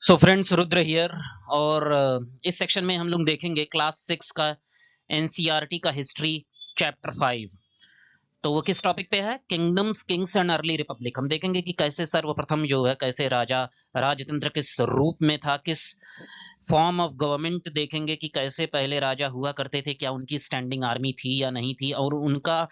So friends, Rudra here. और इस section में हम लोग देखेंगे क्लास 6 का एनसीईआरटी का हिस्ट्री चैप्टर 5। तो वो किस टॉपिक पे है? Kingdoms, Kings and early Republic. हम देखेंगे कि कैसे सर्वप्रथम जो है, कैसे राजा राजतंत्र किस रूप में था, किस फॉर्म ऑफ गवर्नमेंट देखेंगे कि कैसे पहले राजा हुआ करते थे, क्या उनकी स्टैंडिंग आर्मी थी या नहीं थी, और उनका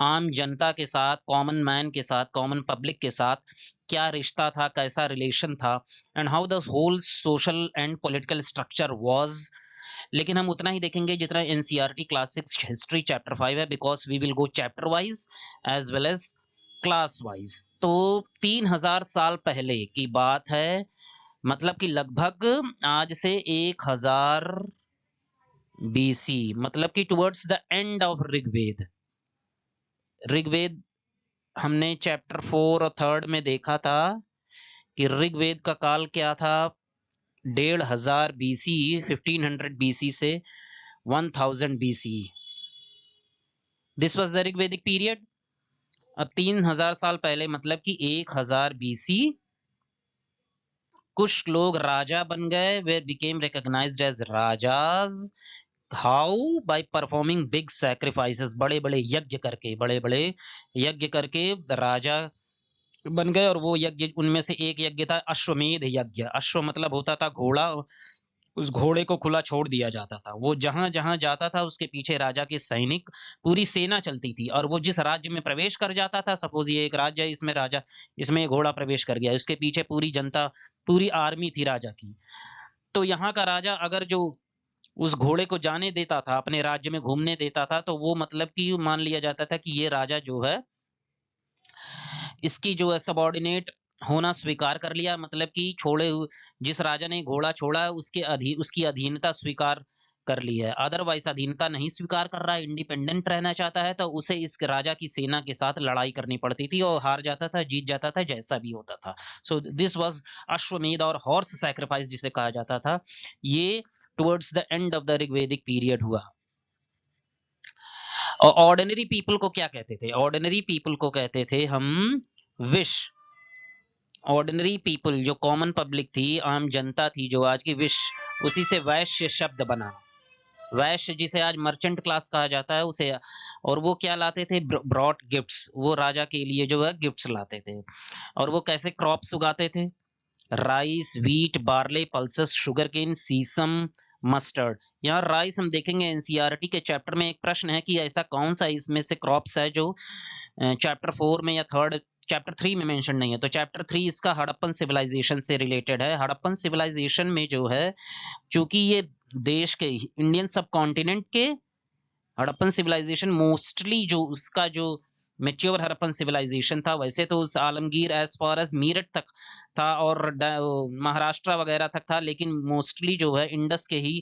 आम जनता के साथ, कॉमन मैन के साथ, कॉमन पब्लिक के साथ क्या रिश्ता था, कैसा रिलेशन था, and how the whole social and political structure was. लेकिन हम उतना ही देखेंगे जितना एनसीईआरटी क्लास 6 हिस्ट्री चैप्टर 5 है, because we will go chapter wise as well as class wise. तो 3000 साल पहले की बात है, मतलब कि लगभग आज से 1000 बीसी, मतलब कि towards the end of Rigveda. Rigveda हमने चैप्टर 4 और 3 में देखा था कि ऋग्वेद का काल क्या था। 1500 बीसी, 1500 बीसी से 1000 BC, this was the Rigvedic period. अब 3000 साल पहले, मतलब कि 1000 बीसी, कुछ लोग राजा बन गए, they became recognised as rajas. How? By performing big sacrifices, बड़े बड़े यज्ञ करके, बड़े बड़े यज्ञ करके राजा बन गए। और वो यज्ञ, उनमें से एक यज्ञ था अश्वमेध यज्ञ। अश्व मतलब होता था घोड़ा, उस घोड़े को खुला छोड़ दिया जाता था, वो जहां जहां जाता था उसके पीछे राजा के सैनिक, पूरी सेना चलती थी। और वो जिस राज्य में प्रवेश कर जाता था, सपोज ये एक राज्य है, इसमें राजा, इसमें घोड़ा प्रवेश कर गया, उसके पीछे पूरी जनता, पूरी आर्मी थी राजा की। तो यहाँ का राजा अगर जो उस घोड़े को जाने देता था, अपने राज्य में घूमने देता था, तो वो मतलब कि मान लिया जाता था कि ये राजा जो है, इसकी जो है सबॉर्डिनेट होना स्वीकार कर लिया, मतलब कि जिस राजा ने घोड़ा छोड़ा है उसकी अधीनता स्वीकार कर ली है। अदरवाइज अधीनता नहीं स्वीकार कर रहा है, इंडिपेंडेंट रहना चाहता है, तो उसे इस राजा की सेना के साथ लड़ाई करनी पड़ती थी, और हार जाता था, जीत जाता था, जैसा भी होता था। सो दिस वाज अश्वमेध और हॉर्स सैक्रिफाइस जिसे कहा जाता था। ये towards the end of the Rigvedic period हुआ। और ऑर्डिनरी पीपल को क्या कहते थे? ऑर्डिनरी पीपल को कहते थे हम विश। ऑर्डिनरी पीपल, जो कॉमन पब्लिक थी, आम जनता थी, जो आज की विश, उसी से वैश्य शब्द बना। वैश्य जिसे आज मर्चेंट क्लास कहा जाता है, उसे। और वो क्या लाते थे? Brought gifts. वो राजा के लिए जो है गिफ्ट्स लाते थे। और वो कैसे क्रॉप्स उगाते थे? Rice, wheat, barley, pulses, sugarcane, sesame, mustard. यहाँ राइस हम देखेंगे एनसीईआरटी के चैप्टर में। एक प्रश्न है कि ऐसा कौन सा इसमें से क्रॉप्स है जो चैप्टर 4 में या चैप्टर 3 में मेंशन नहीं है। तो चैप्टर 3 इसका हड़प्पन सिविलाइजेशन से रिलेटेड है। हड़प्पन सिविलाइजेशन में जो है, चूंकि ये देश के, इंडियन सब कॉन्टिनेंट के, हड़प्पन सिविलाइजेशन मोस्टली जो उसका जो मेच्योर हड़प्पन सिविलाइजेशन था, वैसे तो उस Alamgir as far as Meerut तक था और महाराष्ट्र वगैरह तक था, लेकिन मोस्टली जो है इंडस के ही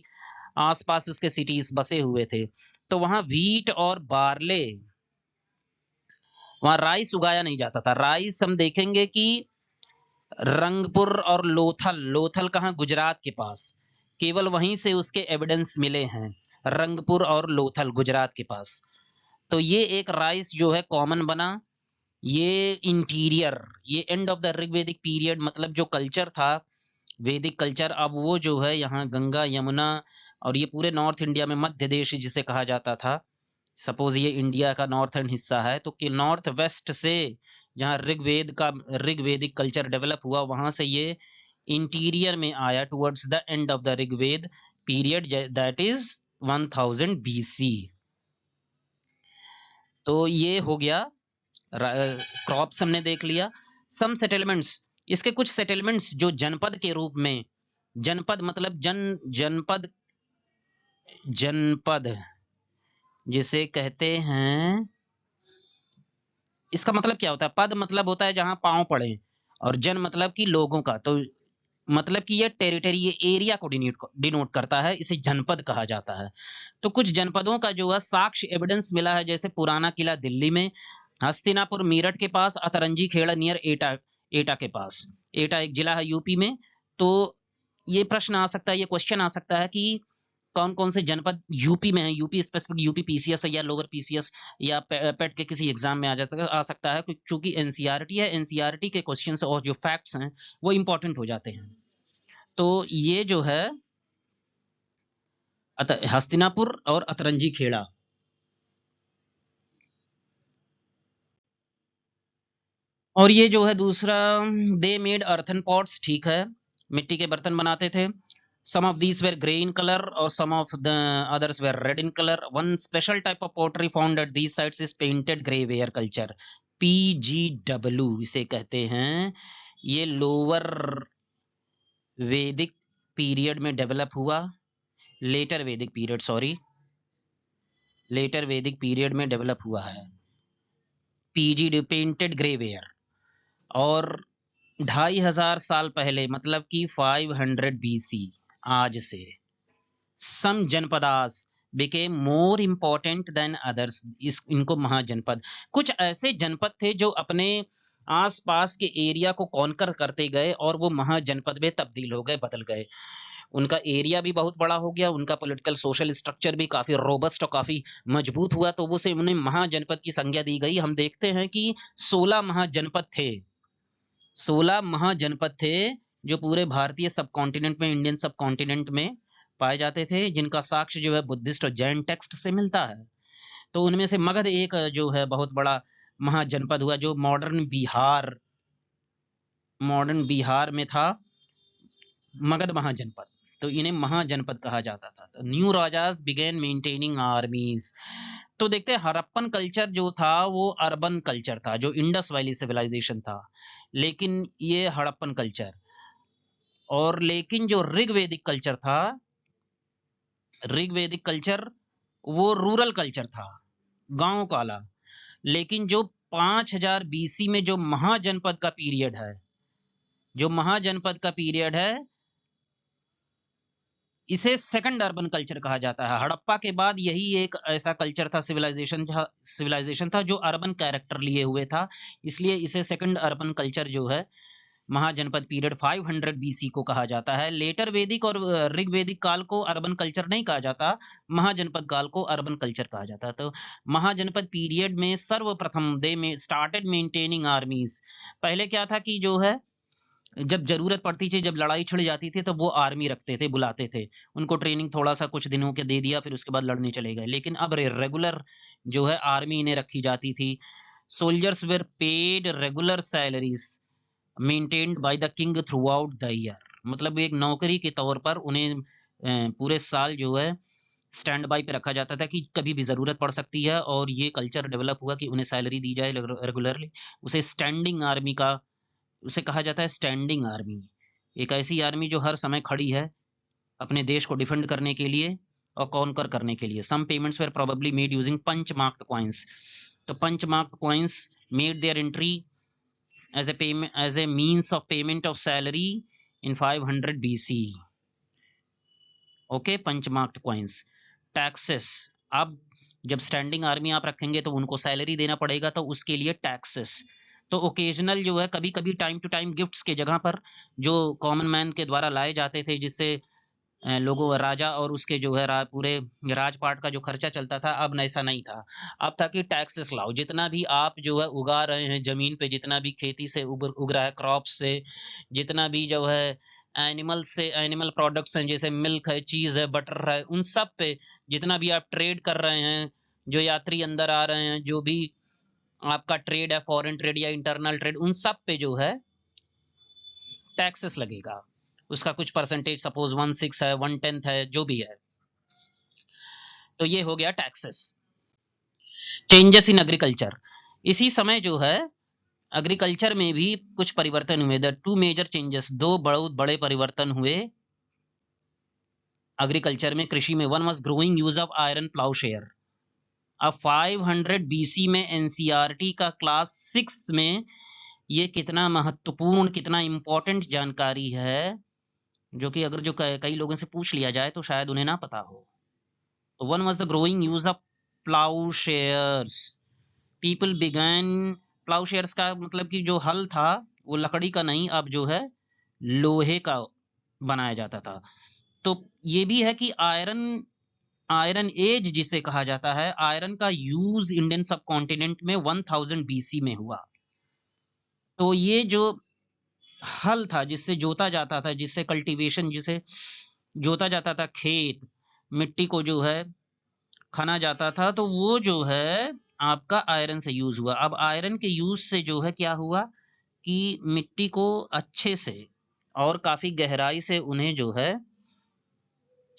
आसपास उसके सिटीज बसे हुए थे। तो वहां व्हीट और बार्ले, वहां राइस उगाया नहीं जाता था। राइस हम देखेंगे कि रंगपुर और लोथल, लोथल कहाँ? गुजरात के पास। केवल वहीं से उसके एविडेंस मिले हैं, रंगपुर और लोथल, गुजरात के पास। तो ये एक राइस जो है कॉमन बना। ये इंटीरियर, ये and of the Rigvedic period, मतलब जो कल्चर था, वैदिक कल्चर, अब वो जो है यहाँ गंगा यमुना और ये पूरे नॉर्थ इंडिया में, मध्य देश जिसे कहा जाता था, सपोज ये इंडिया का नॉर्थर्न हिस्सा है, तो कि नॉर्थ वेस्ट से जहाँ ऋग्वेदिक कल्चर डेवलप हुआ, वहां से ये इंटीरियर में आया towards the end of the Rigveda period, that is 1000 BC. तो ये हो गया, क्रॉप्स हमने देख लिया। सम सेटलमेंट्स, इसके कुछ सेटलमेंट्स जो जनपद के रूप में, जनपद मतलब जनपद, जनपद जिसे कहते हैं, इसका मतलब क्या होता है? पद मतलब होता है जहां पांव पड़े, और जन मतलब कि लोगों का। तो मतलब कि ये टेरिटरी, ये एरिया को डिनोट करता है, इसे जनपद कहा जाता है। तो कुछ जनपदों का जो है साक्ष्य एविडेंस मिला है, जैसे पुराना किला दिल्ली में, हस्तिनापुर मीरठ के पास, अतरंजी खेड़ा नियर एटा, एटा के पास। एटा एक जिला है यूपी में। तो ये प्रश्न आ सकता है, ये क्वेश्चन आ सकता है कि कौन कौन से जनपद यूपी में है, यूपी स्पेसिफिक, यूपी पीसीएस या लोअर पीसीएस या पेट के किसी एग्जाम में आ सकता है, क्योंकि एनसीईआरटी है, एनसीईआरटी के क्वेश्चंस और जो फैक्ट्स हैं वो इंपॉर्टेंट हो जाते हैं। तो ये जो है हस्तिनापुर और अतरंजी खेड़ा, और ये जो है दूसरा, दे मेड अर्थन पॉट्स, ठीक है, मिट्टी के बर्तन बनाते थे। Some of these were grey in color or some of the others were red in color. One special type of pottery found at these sites is painted grey ware culture, PGW इसे कहते हैं। ये lower वैदिक period में develop हुआ, letter वैदिक period, sorry, letter वैदिक period में डेवलप हुआ है पीजी पेंटेड ग्रे वेयर। और 2500 साल पहले, मतलब कि 500 BC, आज से some Janapadas became more important than others, इनको महाजनपद, कुछ ऐसे जनपद थे जो अपने आसपास के एरिया को कॉन्कर करते गए और वो महाजनपद में तब्दील हो गए, बदल गए। उनका एरिया भी बहुत बड़ा हो गया, उनका पॉलिटिकल सोशल स्ट्रक्चर भी काफी रोबस्ट और काफी मजबूत हुआ, तो वो से उन्हें महाजनपद की संज्ञा दी गई। हम देखते हैं कि 16 महाजनपद थे, 16 महाजनपद थे जो पूरे भारतीय सब कॉन्टिनेंट में, इंडियन सब कॉन्टिनेंट में पाए जाते थे, जिनका साक्ष्य जो है बुद्धिस्ट और जैन टेक्स्ट से मिलता है। तो उनमें से मगध एक जो है बहुत बड़ा महाजनपद हुआ, जो मॉडर्न बिहार में था, मगध महाजनपद, तो इन्हें महाजनपद कहा जाता था। तो new rajas began maintaining armies. तो देखते हैं हड़प्पन कल्चर जो था वो अर्बन कल्चर था, जो इंडस वैली सिविलाइजेशन था, लेकिन ये हड़प्पन कल्चर, और लेकिन जो ऋग्वेदिक कल्चर था, ऋग्वेदिक कल्चर वो रूरल कल्चर था, गांव काला। लेकिन जो 5000 BC में जो महाजनपद का पीरियड है, जो महाजनपद का पीरियड है, इसे सेकंड अर्बन कल्चर कहा जाता है। हड़प्पा के बाद यही एक ऐसा कल्चर था, सिविलाइजेशन था जो अर्बन कैरेक्टर लिए हुए था, इसलिए इसे सेकंड अर्बन कल्चर जो है महाजनपद पीरियड 500 BC को कहा जाता है। लेटर वैदिक और ऋग्वेदिक काल को अर्बन कल्चर नहीं कहा जाता, महाजनपद काल को अर्बन कल्चर कहा जाता है। तो महाजनपद पीरियड में सर्वप्रथम दे में स्टार्टेड मेंटेनिंग आर्मीज। पहले क्या था कि जो है जब जरूरत पड़ती थी, जब लड़ाई छिड़ जाती थी, तो वो आर्मी रखते थे, बुलाते थे, उनको ट्रेनिंग थोड़ा सा कुछ दिनों के दे दिया, फिर उसके बाद लड़ने चले गए। लेकिन अब रेगुलर जो है आर्मी इन्हें रखी जाती थी। Soldiers were paid regular salaries maintained by the king through out the year, मतलब एक नौकरी के तौर पर उन्हें पूरे साल जो है स्टैंड बाई पे रखा जाता था कि कभी भी जरूरत पड़ सकती है, और ये कल्चर डेवलप हुआ कि उन्हें सैलरी दी जाए रेगुलरली। उसे स्टैंडिंग आर्मी का, उसे कहा जाता है स्टैंडिंग आर्मी, एक ऐसी आर्मी जो हर समय खड़ी है अपने देश को डिफेंड करने के लिए और कॉन्कर करने के लिए। Some payments were probably made using punch marked coins, तो punch marked coins made their entry as a payment, as a means of payment of salary in 500 BC. Okay, punch marked coins. Taxes, अब जब standing army आप रखेंगे तो उनको salary देना पड़ेगा, तो उसके लिए टैक्सेस। तो ओकेजनल जो है कभी कभी टाइम टू टाइम गिफ्ट्स के जगह पर जो कॉमन मैन के द्वारा लाए जाते थे, जिससे लोगों, राजा और उसके जो है पूरे राजपाट का जो खर्चा चलता था, अब ऐसा नहीं था। अब था कि टैक्सेस लाओ, जितना भी आप जो है उगा रहे हैं जमीन पे, जितना भी खेती से उग रहा है, क्रॉप से, जितना भी जो है एनिमल से, एनिमल प्रोडक्ट्स हैं, जैसे मिल्क है, चीज है, बटर है, उन सब पे जितना भी आप ट्रेड कर रहे हैं, जो यात्री अंदर आ रहे हैं, जो भी आपका ट्रेड है, फॉरेन ट्रेड या इंटरनल ट्रेड, उन सब पे जो है टैक्सेस लगेगा। उसका कुछ परसेंटेज, सपोज 1/6 है, 1/10 है, जो भी है। तो ये हो गया टैक्सेस। चेंजेस इन एग्रीकल्चर, इसी समय जो है एग्रीकल्चर में भी कुछ परिवर्तन हुए। द टू मेजर चेंजेस, दो बहुत बड़े परिवर्तन हुए एग्रीकल्चर में, कृषि में। One was growing use of iron ploughshare. अब 500 BC में एनसीईआरटी का क्लास 6 में ये कितना महत्वपूर्ण, कितना इंपॉर्टेंट जानकारी है, जो कि अगर जो कई लोगों से पूछ लिया जाए तो शायद उन्हें ना पता हो। One was the growing use of ploughshares. People began, ploughshares का मतलब कि जो हल था वो लकड़ी का नहीं, अब जो है लोहे का बनाया जाता था। तो ये भी है कि आयरन एज जिसे कहा जाता है, आयरन का यूज इंडियन सब कॉन्टिनेंट में 1000 BC में हुआ। तो ये जो हल था जिससे जोता जाता था, जिससे कल्टीवेशन, जिसे जोता जाता था खेत, मिट्टी को जो है खना जाता था, तो वो जो है आपका आयरन से यूज हुआ। अब आयरन के यूज से जो है क्या हुआ कि मिट्टी को अच्छे से और काफी गहराई से उन्हें जो है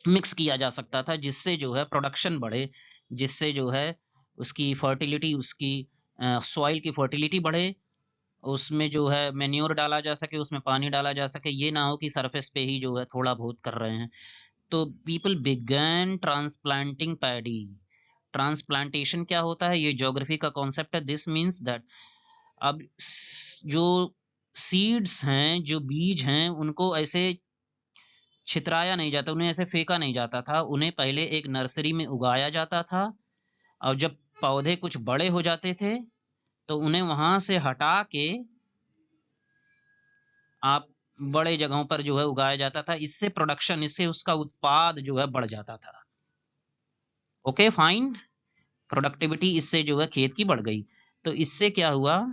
मिक्स किया जा सकता था, जिससे जो है प्रोडक्शन बढ़े, जिससे जो है उसकी फर्टिलिटी, उसकी सॉइल की फर्टिलिटी बढ़े, उसमें जो है मेन्योर डाला जा सके, उसमें पानी डाला जा सके, ये ना हो कि सरफेस पे ही जो है थोड़ा बहुत कर रहे हैं। तो people began transplanting paddy. Transplantation क्या होता है, ये ज्योग्राफी का कॉन्सेप्ट है। दिस मीन्स दैट अब जो सीड्स हैं, जो बीज हैं, उनको ऐसे छितराया नहीं जाता, उन्हें ऐसे फेंका नहीं जाता था, उन्हें पहले एक नर्सरी में उगाया जाता था, और जब पौधे कुछ बड़े हो जाते थे तो उन्हें वहां से हटा के आप बड़े जगहों पर जो है उगाया जाता था। इससे प्रोडक्शन, इससे उसका उत्पाद जो है बढ़ जाता था। ओके फाइन, प्रोडक्टिविटी इससे जो है खेत की बढ़ गई। तो इससे क्या हुआ,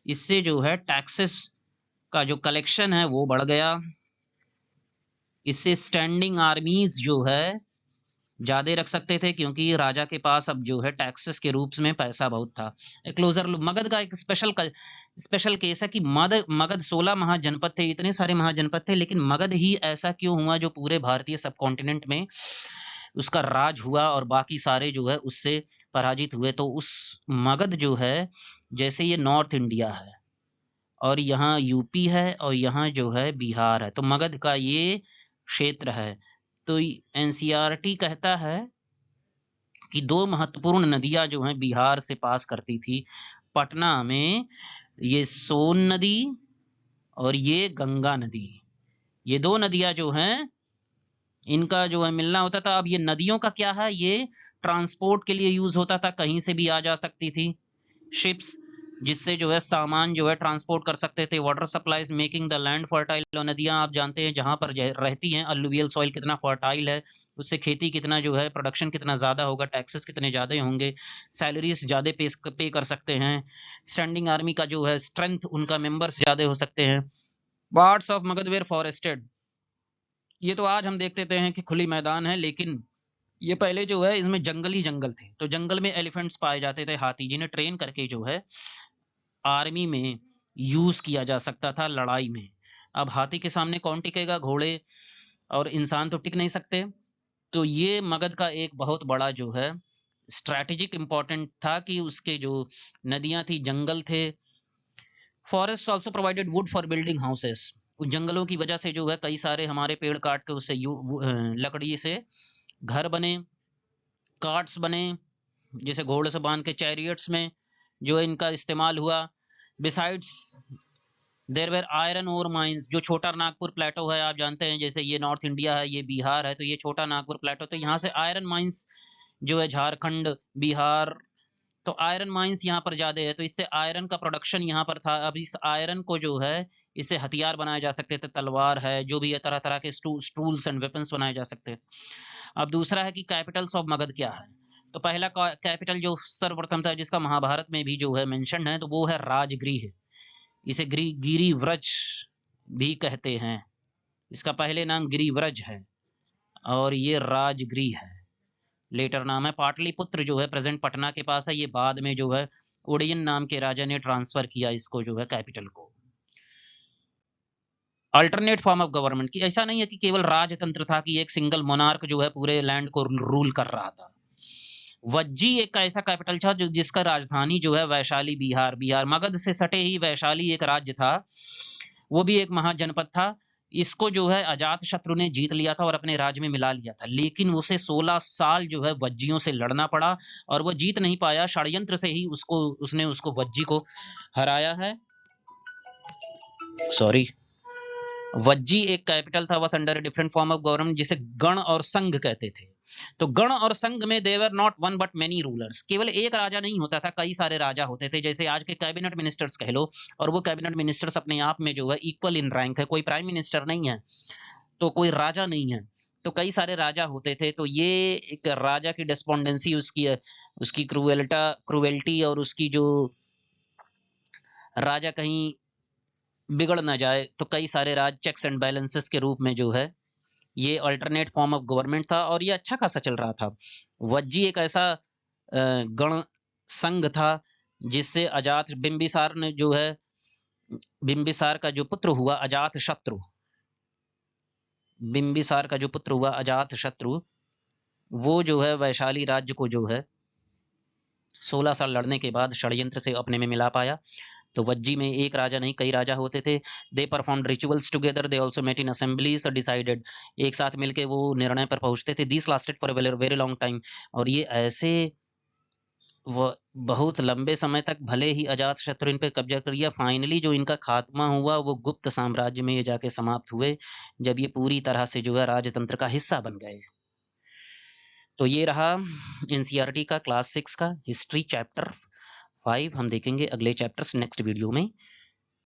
इससे जो है टैक्सेस का जो कलेक्शन है वो बढ़ गया। इससे स्टैंडिंग आर्मीज जो है ज्यादा रख सकते थे, क्योंकि राजा के पास अब जो है टैक्सेस के रूप में पैसा बहुत था। क्लोजर मगध का एक स्पेशल केस है कि मगध 16 महाजनपद थे, इतने सारे महाजनपद थे, लेकिन मगध ही ऐसा क्यों हुआ जो पूरे भारतीय सब कॉन्टिनेंट में उसका राज हुआ और बाकी सारे जो है उससे पराजित हुए। तो उस मगध जो है, जैसे ये नॉर्थ इंडिया है और यहाँ यूपी है और यहाँ जो है बिहार है, तो मगध का ये क्षेत्र है। तो एनसीईआरटी कहता है कि दो महत्वपूर्ण नदियां जो हैं बिहार से पास करती थी पटना में, ये सोन नदी और ये गंगा नदी, ये दो नदियां जो हैं इनका जो है मिलना होता था। अब ये नदियों का क्या है, ये ट्रांसपोर्ट के लिए यूज होता था, कहीं से भी आ जा सकती थी शिप्स, जिससे जो है सामान जो है ट्रांसपोर्ट कर सकते थे। Water supplies making the land fertile. नदियां आप जानते हैं जहां पर रहती हैं, अलुवियल सॉइल कितना फर्टाइल है, उससे खेती कितना जो है प्रोडक्शन कितना ज्यादा होगा, टैक्सेस कितने ज्यादा होंगे, सैलरीज ज्यादा पे कर सकते हैं, स्टैंडिंग आर्मी का जो है स्ट्रेंथ, उनका मेंबर्स ज्यादा हो सकते हैं। Parts of Magadha were forested. ये तो आज हम देख लेते हैं कि खुली मैदान है, लेकिन ये पहले जो है इसमें जंगल ही जंगल थे। तो जंगल में एलिफेंट्स पाए जाते थे, हाथी, जिन्हें ट्रेन करके जो है आर्मी में यूज किया जा सकता था लड़ाई में। अब हाथी के सामने कौन टिकेगा, घोड़े और इंसान तो टिक नहीं सकते। तो ये मगध का एक बहुत बड़ा जो है स्ट्रैटेजिक इंपॉर्टेंट था कि उसके जो नदियां थी, जंगल थे। Forest also provided would for building houses. उन जंगलों की वजह से जो है कई सारे हमारे पेड़ काट के उससे लकड़ी से घर बने, कार्ट्स बने, जैसे घोड़े से बांध के चैरियट्स में जो है इनका इस्तेमाल हुआ। Besides there were iron ore mines. जो छोटा नागपुर प्लेटो है, आप जानते हैं, जैसे ये नॉर्थ इंडिया है, ये बिहार है, तो ये छोटा नागपुर प्लेटो, तो यहाँ से आयरन माइंस जो है झारखंड, बिहार, तो आयरन माइंस यहाँ पर ज्यादा है, तो इससे आयरन का प्रोडक्शन यहाँ पर था। अब इस आयरन को जो है इससे हथियार बनाए जा सकते थे, तलवार है, जो भी है, तरह तरह के टूल्स एंड वेपन्स बनाए जा सकते थे। अब दूसरा है कि कैपिटल्स ऑफ मगध क्या है। तो पहला कैपिटल जो सर्वप्रथम था, जिसका महाभारत में भी जो है मेंशन है, तो वो है राजगृह। इसे गिरिव्रज भी कहते हैं, इसका पहले नाम गिरिव्रज है और ये राजगृह है, लेटर नाम है। पाटलिपुत्र जो है प्रेजेंट पटना के पास है, ये बाद में जो है उड़यन नाम के राजा ने ट्रांसफर किया इसको जो है कैपिटल को। अल्टरनेट फॉर्म ऑफ गवर्नमेंट की, ऐसा नहीं है कि केवल राजतंत्र था कि एक सिंगल मोनार्क जो है पूरे लैंड को रूल कर रहा था। वज्जी एक ऐसा कैपिटल था जो जिसका राजधानी जो है वैशाली, बिहार मगध से सटे ही वैशाली एक राज्य था, वो भी एक महाजनपद था। इसको जो है अजात शत्रु ने जीत लिया था और अपने राज्य में मिला लिया था, लेकिन उसे 16 साल जो है वज्जियों से लड़ना पड़ा और वो जीत नहीं पाया। षड्यंत्र से ही उसको वज्जी को हराया है। सॉरी, वज्जी एक कैपिटल था, was under different form of government, जिसे गण और संघ कहते थे। तो गण और संघ में there were not one but many rulers. केवल एक राजा नहीं होता था, कई सारे राजा होते थे, जैसे आज के कैबिनेट मिनिस्टर्स कह लो, और वो कैबिनेट मिनिस्टर्स अपने आप में जो है इक्वल इन रैंक है, कोई प्राइम मिनिस्टर नहीं है, तो कोई राजा नहीं है, तो कई सारे राजा होते थे। तो ये एक राजा की डिस्पोंडेंसी, उसकी क्रूएल्टी और उसकी जो राजा कहीं बिगड़ ना जाए, तो कई सारे राज चेक्स एंड बैलेंसेस के रूप में जो है ये अल्टरनेट फॉर्म ऑफ गवर्नमेंट था और ये अच्छा खासा चल रहा था। वज्जी एक ऐसा गण संघ था जिससे अजात बिंबिसार ने जो है, बिंबिसार का जो पुत्र हुआ अजात शत्रु, बिंबिसार का जो पुत्र हुआ अजात शत्रु, वो जो है वैशाली राज्य को जो है 16 साल लड़ने के बाद षड्यंत्र से अपने में मिला पाया। तो वज्जी में एक राजा नहीं कई राजा होते थे। They performed rituals together, they also met in assemblies, decided, एक साथ मिलके वो निर्णय पर पहुंचते थे। This lasted for a very long time, और ये ऐसे वो बहुत लंबे समय तक भले ही अजात शत्रु इन पे कब्जा कर लिया, फाइनली जो इनका खात्मा हुआ वो गुप्त साम्राज्य में ये जाके समाप्त हुए, जब ये पूरी तरह से जो है राजतंत्र का हिस्सा बन गए। तो ये रहा एनसीईआरटी का क्लास 6 का हिस्ट्री चैप्टर 5। हम देखेंगे अगले चैप्टर्स नेक्स्ट वीडियो में।